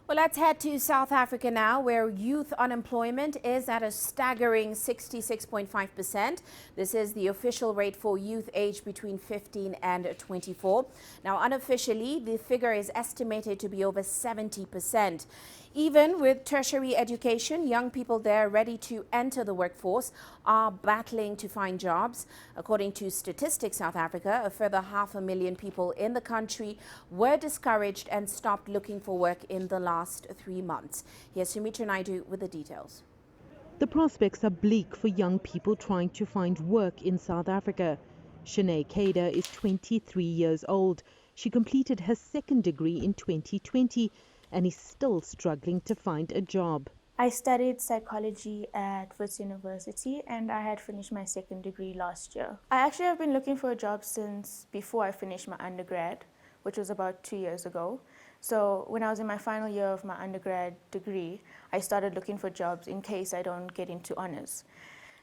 Well, let's head to South Africa now, where youth unemployment is at a staggering 66.5%. This is the official rate for youth aged between 15 and 24. Now, unofficially, the figure is estimated to be over 70%. Even with tertiary education, young people there ready to enter the workforce are battling to find jobs. According to Statistics South Africa, a further 500,000 people in the country were discouraged and stopped looking for work in the last 3 months. Here's Sumitra Naidu with the details. The prospects are bleak for young people trying to find work in South Africa. Shanae Kader is 23 years old. She completed her second degree in 2020 and is still struggling to find a job. I studied psychology at Fitch University and I had finished my second degree last year. I actually have been looking for a job since before I finished my undergrad, which was about 2 years ago. So when I was in my final year of my undergrad degree, I started looking for jobs in case I don't get into honors.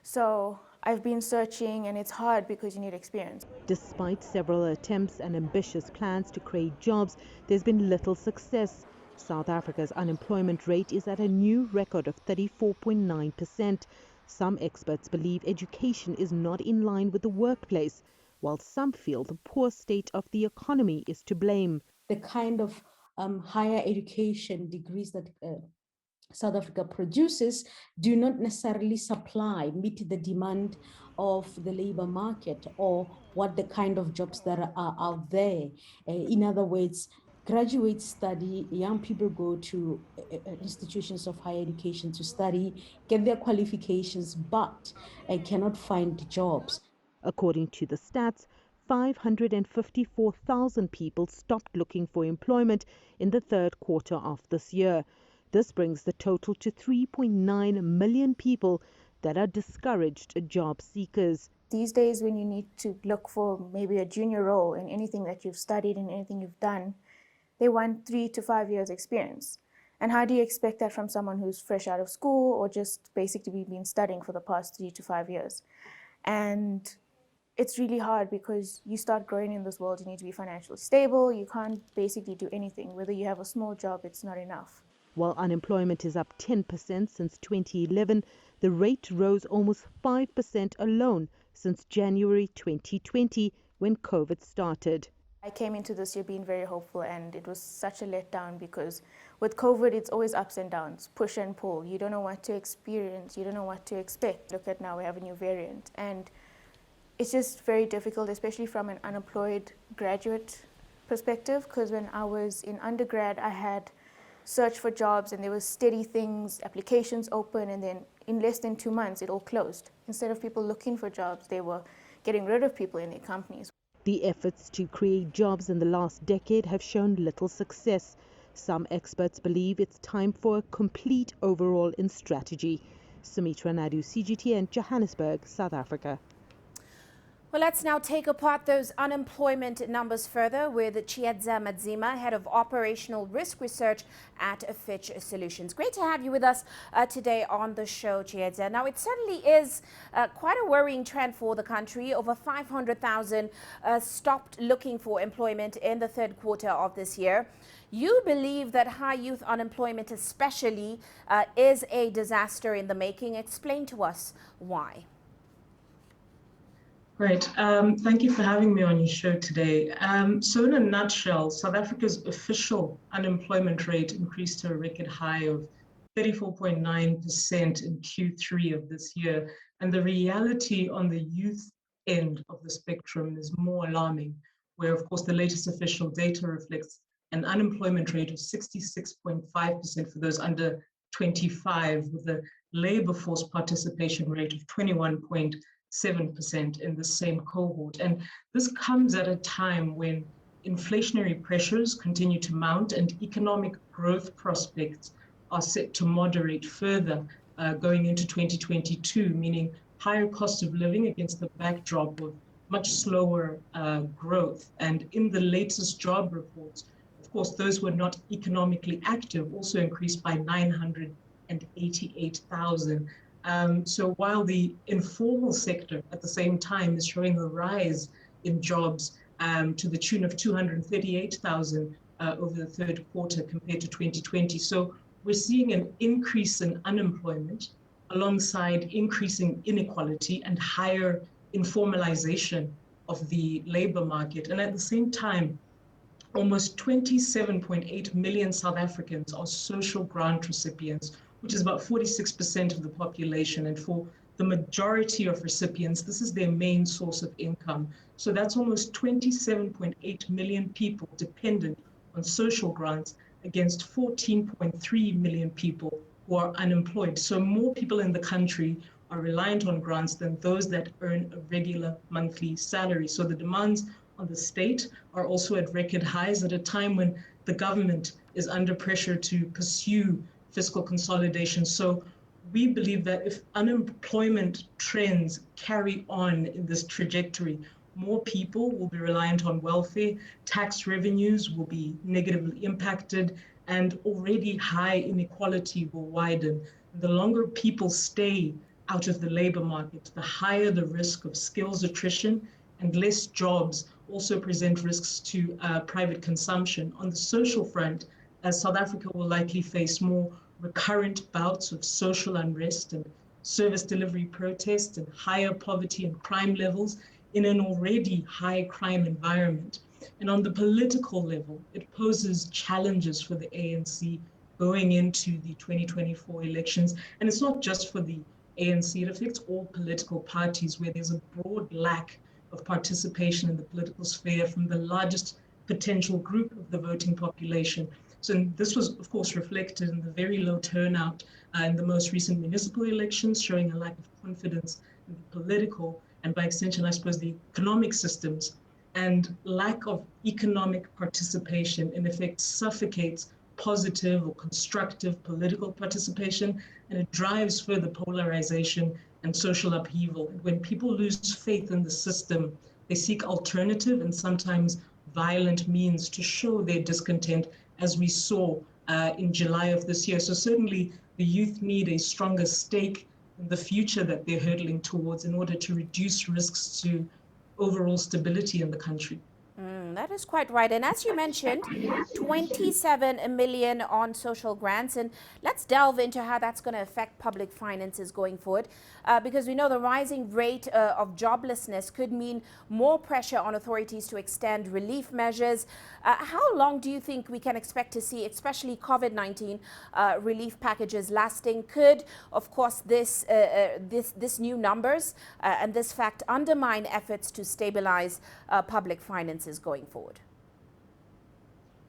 So I've been searching and it's hard because you need experience. Despite several attempts and ambitious plans to create jobs, there's been little success. South Africa's unemployment rate is at a new record of 34.9%. Some experts believe education is not in line with the workplace, while some feel the poor state of the economy is to blame. The kind of higher education degrees that South Africa produces do not necessarily meet the demand of the labor market or what the kind of jobs that are out there. In other words, graduates study, young people go to institutions of higher education to study, get their qualifications, but cannot find jobs. According to the stats, 554,000 people stopped looking for employment in the third quarter of this year. This brings the total to 3.9 million people that are discouraged job seekers. These days when you need to look for maybe a junior role in anything that you've studied and anything you've done, they want 3 to 5 years experience. And how do you expect that from someone who's fresh out of school or just basically been studying for the past 3 to 5 years? And it's really hard because you start growing in this world, you need to be financially stable, you can't basically do anything. Whether you have a small job, it's not enough. While unemployment is up 10% since 2011, the rate rose almost 5% alone since January 2020 when COVID started. I came into this year being very hopeful and it was such a letdown because with COVID, it's always ups and downs, push and pull. You don't know what to experience, you don't know what to expect. Look at now, we have a new variant and it's just very difficult, especially from an unemployed graduate perspective, because when I was in undergrad, I had searched for jobs and there was steady things, applications open, and then in less than 2 months, it all closed. Instead of people looking for jobs, they were getting rid of people in their companies. The efforts to create jobs in the last decade have shown little success. Some experts believe it's time for a complete overhaul in strategy. Sumitra Naidu, CGTN, Johannesburg, South Africa. Well, let's now take apart those unemployment numbers further with Chiedza Madzima, Head of Operational Risk Research at Fitch Solutions. Great to have you with us today on the show, Chiedza. Now, it certainly is quite a worrying trend for the country. Over 500,000 stopped looking for employment in the third quarter of this year. You believe that high youth unemployment especially is a disaster in the making. Explain to us why. Great. Thank you for having me on your show today. So in a nutshell, South Africa's official unemployment rate increased to a record high of 34.9% in Q3 of this year. And the reality on the youth end of the spectrum is more alarming, where, of course, the latest official data reflects an unemployment rate of 66.5% for those under 25, with a labor force participation rate of 21.7% in the same cohort. And this comes at a time when inflationary pressures continue to mount and economic growth prospects are set to moderate further going into 2022, meaning higher cost of living against the backdrop of much slower growth. And in the latest job reports, of course, those who are not economically active also increased by 988,000. So while the informal sector at the same time is showing a rise in jobs to the tune of 238,000 over the third quarter compared to 2020. So we're seeing an increase in unemployment alongside increasing inequality and higher informalization of the labor market. And at the same time, almost 27.8 million South Africans are social grant recipients, which is about 46% of the population. And for the majority of recipients, this is their main source of income. So that's almost 27.8 million people dependent on social grants against 14.3 million people who are unemployed. So more people in the country are reliant on grants than those that earn a regular monthly salary. So the demands on the state are also at record highs at a time when the government is under pressure to pursue fiscal consolidation. So we believe that if unemployment trends carry on in this trajectory, more people will be reliant on welfare, tax revenues will be negatively impacted, and already high inequality will widen. The longer people stay out of the labor market, the higher the risk of skills attrition, and less jobs also present risks to private consumption. On the social front, South Africa will likely face more recurrent bouts of social unrest and service delivery protests and higher poverty and crime levels in an already high crime environment. And on the political level, it poses challenges for the ANC going into the 2024 elections. And it's not just for the ANC, it affects all political parties where there's a broad lack of participation in the political sphere from the largest potential group of the voting population. So this was, of course, reflected in the very low turnout in the most recent municipal elections, showing a lack of confidence in the political and, by extension, I suppose, the economic systems. And lack of economic participation, in effect, suffocates positive or constructive political participation, and it drives further polarization and social upheaval. And when people lose faith in the system, they seek alternative and sometimes violent means to show their discontent, as we saw in July of this year. So certainly the youth need a stronger stake in the future that they're hurtling towards in order to reduce risks to overall stability in the country. That is quite right. And as you mentioned, 27 million on social grants. And let's delve into how that's going to affect public finances going forward, because we know the rising rate of joblessness could mean more pressure on authorities to extend relief measures. How long do you think we can expect to see, especially COVID-19 relief packages lasting? Could, of course, this new numbers and this fact undermine efforts to stabilize public finances going forward?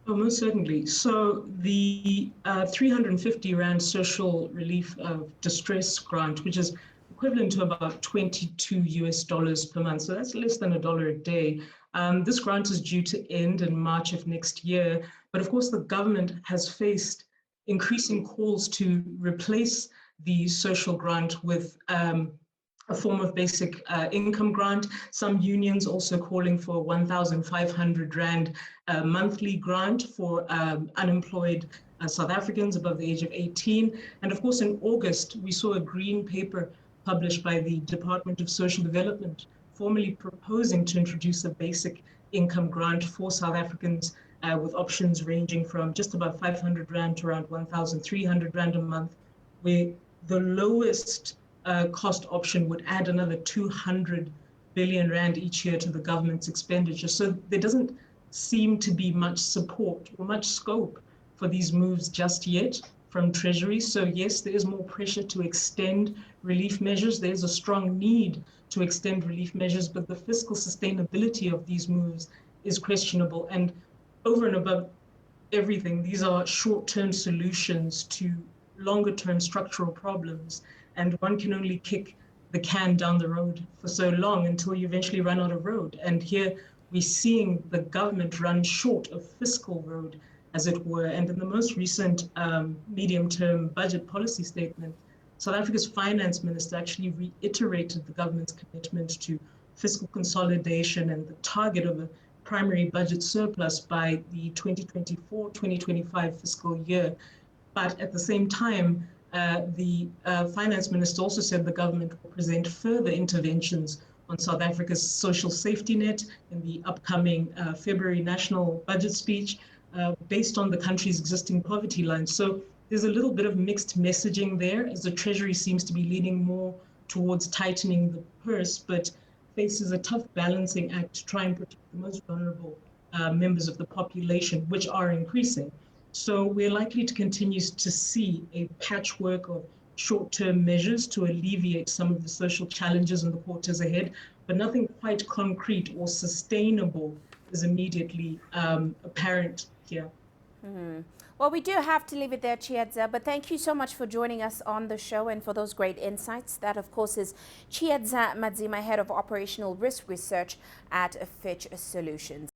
Oh, most certainly. So the 350 Rand social relief distress grant, which is equivalent to about $22 per month. So that's less than $1 a day. This grant is due to end in March of next year. But of course, the government has faced increasing calls to replace the social grant with a form of basic income grant. Some unions also calling for 1,500 Rand monthly grant for unemployed South Africans above the age of 18. And of course, in August, we saw a green paper published by the Department of Social Development, formally proposing to introduce a basic income grant for South Africans with options ranging from just about 500 Rand to around 1,300 Rand a month, where the lowest cost option would add another 200 billion Rand each year to the government's expenditure. So there doesn't seem to be much support or much scope for these moves just yet from Treasury. So yes, there is more pressure to extend relief measures. There's a strong need to extend relief measures, but the fiscal sustainability of these moves is questionable. And over and above everything, these are short-term solutions to longer-term structural problems. And one can only kick the can down the road for so long until you eventually run out of road. And here we're seeing the government run short of fiscal road, as it were. And in the most recent medium-term budget policy statement, South Africa's finance minister actually reiterated the government's commitment to fiscal consolidation and the target of a primary budget surplus by the 2024-2025 fiscal year. But at the same time, the finance minister also said the government will present further interventions on South Africa's social safety net in the upcoming February national budget speech. based on the country's existing poverty line. So there's a little bit of mixed messaging there, as the Treasury seems to be leaning more towards tightening the purse, but faces a tough balancing act to try and protect the most vulnerable members of the population, which are increasing. So we're likely to continue to see a patchwork of short-term measures to alleviate some of the social challenges in the quarters ahead, but nothing quite concrete or sustainable is immediately apparent here. Well, we do have to leave it there, Chiedza, but thank you so much for joining us on the show and for those great insights. That, of course, is Chiedza Madzima, Head of Operational Risk Research at Fitch Solutions.